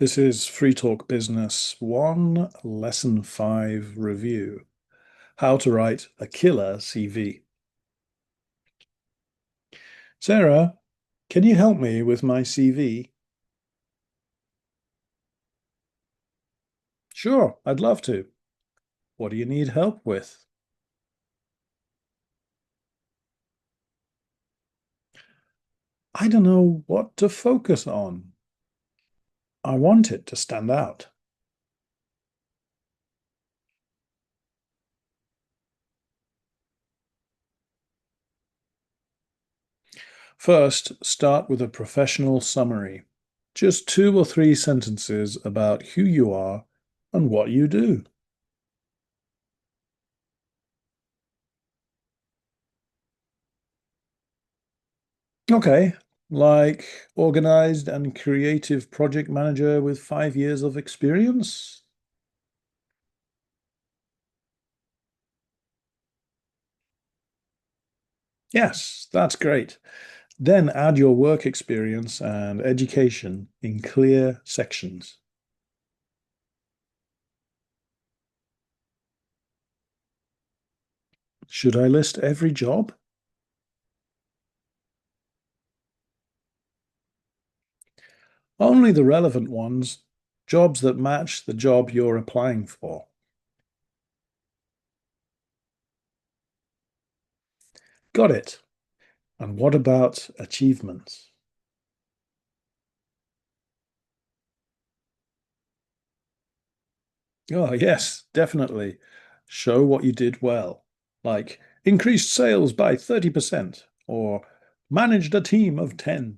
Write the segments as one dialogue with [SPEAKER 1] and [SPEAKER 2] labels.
[SPEAKER 1] This is Free Talk Business 1, Lesson 5 Review. How to write a killer CV. Sarah, can you help me with my CV? Sure, I'd love to. What do you need help with? I don't know what to focus on. I want it to stand out. First, start with a professional summary. Just 2 or 3 sentences about who you are and what you do. Okay, like organized and creative project manager with 5 years of experience? Yes, that's great. Then add your work experience and education in clear sections. Should I list every job? Only the relevant ones, jobs that match the job you're applying for. Got it. And what about achievements? Oh, yes, definitely. Show what you did well, like increased sales by 30% or managed a team of 10.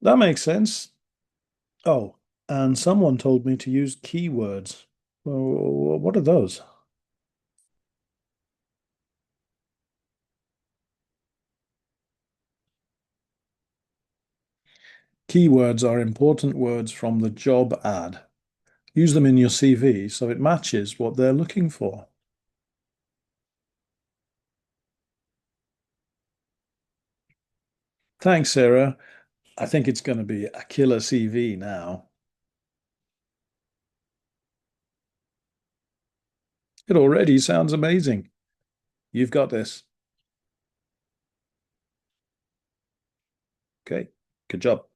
[SPEAKER 1] That makes sense. Oh, and someone told me to use keywords. Well, what are those? Keywords are important words from the job ad. Use them in your CV so it matches what they're looking for. Thanks, Sarah. I think it's going to be a killer CV now. It already sounds amazing. You've got this. Okay, good job.